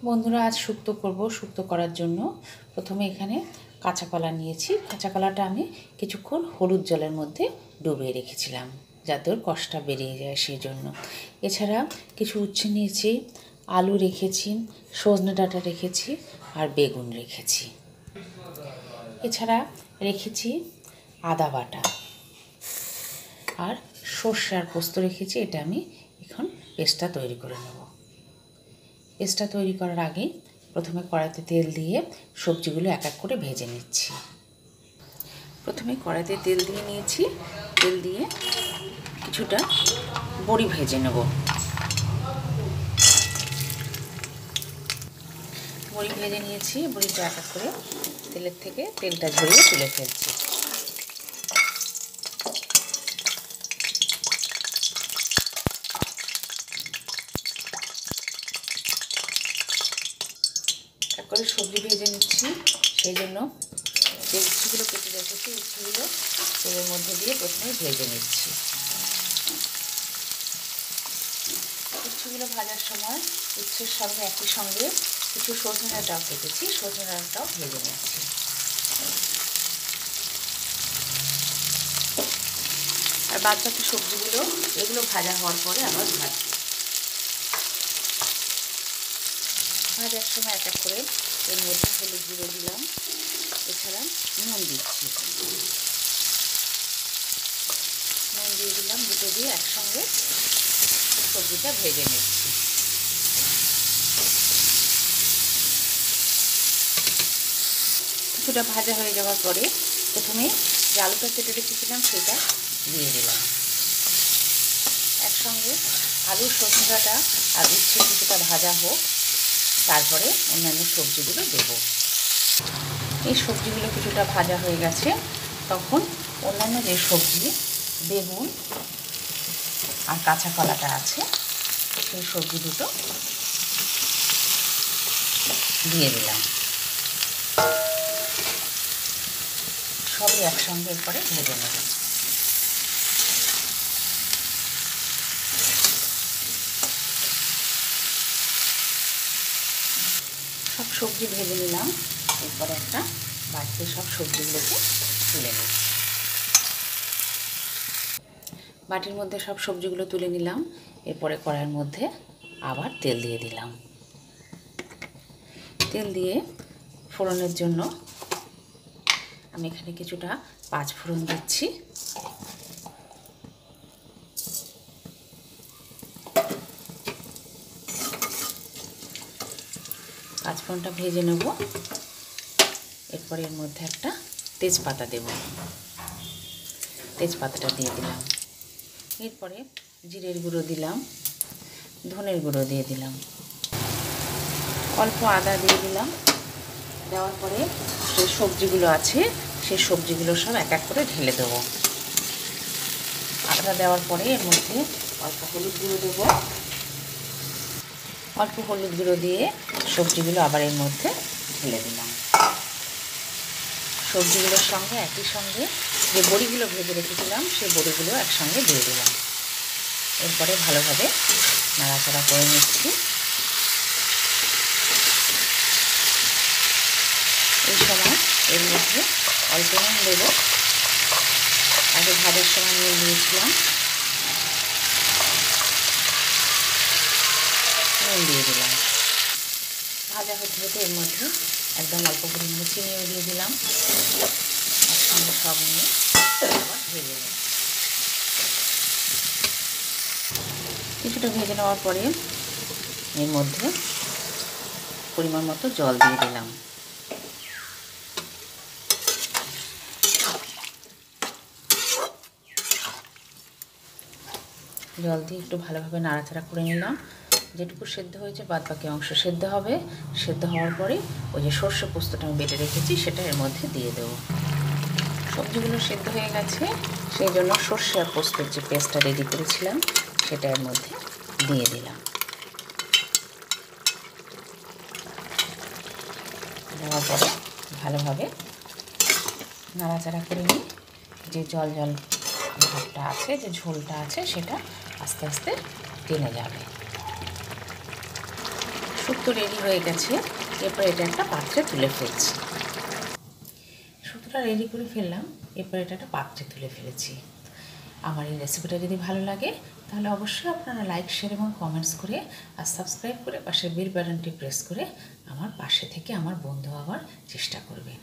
বন্ধুরা, আজ শুক্তো করব। শুক্তো করার জন্য প্রথমে এখানে কাঁচা কলা নিয়েছি। কাঁচা কলাটা আমি কিছুক্ষণ হলুদ জলের মধ্যে ডুবিয়ে রেখেছিলাম, যাতে ওর কষটা বেরিয়ে যায় সেই জন্য। এছাড়া কিছু উচ্ছে নিয়েছি, আলু রেখেছি, সজনে ডাঁটা রেখেছি আর বেগুন রেখেছি। এছাড়া রেখেছি আদা বাটা আর সর্ষে আর পোস্ত রেখেছি। এটা আমি এখন পেস্টটা তৈরি করে নেব। পেস্টটা তৈরি করার আগে প্রথমে কড়াইতে তেল দিয়ে সবজিগুলো এক এক করে ভেজে নিচ্ছি। প্রথমে কড়াইতে তেল দিয়ে নিয়েছি। তেল দিয়ে কিছুটা বড়ি ভেজে নেব। বড়ি ভেজে নিয়েছি। বড়িটা এক এক করে তেলের থেকে তেলটা ঝরিয়ে তুলে ফেলছি। এক করে সবজি ভেজে নিচ্ছি, সেই জন্য যে উচ্ছেগুলো কেটে রেখেছি উচ্ছেগুলো তেলের মধ্যে দিয়ে প্রথমে ভেজে নিচ্ছি। উচ্ছেগুলো ভাজার সময় উচ্ছের সঙ্গে একই সঙ্গে কিছু সজনে ডাঁটাও কেটেছি, সজনে ডাঁটাটাও ভেজে নিচ্ছি। আর বাদ বাকি সবজিগুলো এগুলো ভাজা হওয়ার পরে আবার ভাজছি। ভাজার সময় এক এক করে এর মধ্যে হলুদ গুঁড়ো দিলাম, এছাড়া নুন দিচ্ছি। নুন দিয়ে দিলাম, দুটো দিয়ে একসঙ্গে সবজিটা ভেজে নিচ্ছি। কিছুটা ভাজা হয়ে যাওয়ার পরে প্রথমে যে আলুটা কেটে রেখেছিলাম সেটা দিয়ে দিলাম। একসঙ্গে আলু, সজনে ডাঁটা আর উচ্ছে কিছুটা ভাজা হোক, তারপরে অন্যান্য সবজিগুলো দেব। এই সবজিগুলো কিছুটা ভাজা হয়ে গেছে, তখন অন্যান্য যে সবজি বেগুন আর কাঁচা কলাটা আছে সেই সবজি দুটো দিয়ে দিলাম। সবই একসঙ্গে এরপরে ভেজে নেব। সব সবজি ভেজে নিলাম। এরপরে একটা বাড়িতে সব সবজিগুলোকে তুলে নিই। বাটির মধ্যে সব সবজিগুলো তুলে নিলাম। এরপরে কড়াইয়ের মধ্যে আবার তেল দিয়ে দিলাম। তেল দিয়ে ফোড়নের জন্য আমি এখানে কিছুটা পাঁচ ফোড়ন দিচ্ছি। পাঁচ ফোড়নটা ভেজে নেব। এরপরে এর মধ্যে একটা তেজপাতা দেব। তেজপাতাটা দিয়ে দিলাম। এরপরে জিরের গুঁড়ো দিলাম, ধনের গুঁড়ো দিয়ে দিলাম, অল্প আদা দিয়ে দিলাম। দেওয়ার পরে যে সবজিগুলো আছে সেই সবজিগুলো সব এক এক করে ঢেলে দেবো। আদা দেওয়ার পরে এর মধ্যে অল্প হলুদ গুঁড়ো দেবো। অল্প হলুদ গুঁড়ো দিয়ে সবজিগুলো আবার এর মধ্যে ঢেলে দিলাম। সবজিগুলোর সঙ্গে একই সঙ্গে যে বড়িগুলো ভেজে রেখেছিলাম সেই বড়িগুলো একসঙ্গে দিয়ে দিলাম। এরপরে ভালোভাবে নাড়াচাড়া করে নিচ্ছি। এই সময় এর মধ্যে অল্প নুন দেব। আগে ভাজার সময় নুন দিয়েছিলাম, নুন দিয়ে দিলাম। ভাজা হতে হতে এর মধ্যে একদম অল্প পরিমাণে চিনিও দিয়ে দিলাম। একসঙ্গে সব নিয়ে আবার ভেজে নেব। কিছুটা ভেজে নেওয়ার পরে এর মধ্যে পরিমাণ মতো জল দিয়ে দিলাম। জল দিয়ে একটু ভালোভাবে নাড়াচাড়া করে নিলাম। যেটুকু সেদ্ধ হয়েছে বাদ বাকি অংশ সেদ্ধ হবে। সেদ্ধ হওয়ার পরে ওই যে সর্ষে পোস্তটা আমি বেটে রেখেছি সেটা এর মধ্যে দিয়ে দেবো। সবজিগুলো সেদ্ধ হয়ে গেছে, সেই জন্য সর্ষে আর পোস্তের যে পেস্টটা রেডি করেছিলাম সেটা এর মধ্যে দিয়ে দিলাম। দেওয়ার পরে ভালোভাবে নাড়াচাড়া করে নিই। যে জল জল ভাবটা আছে, যে ঝোলটা আছে সেটা আস্তে আস্তে টেনে যাবে। শুক্তো রেডি হয়ে গেছে। এরপর এটা একটা পাত্রে তুলে ফেলছি। শুক্তোটা রেডি করে ফেললাম, এরপর এটা একটা পাত্রে তুলে ফেলেছি। আমার এই রেসিপিটা যদি ভালো লাগে তাহলে অবশ্যই আপনারা লাইক, শেয়ার এবং কমেন্টস করে আর সাবস্ক্রাইব করে পাশের বেল বাটনটি প্রেস করে আমার পাশে থেকে আমার বন্ধু হওয়ার চেষ্টা করবেন।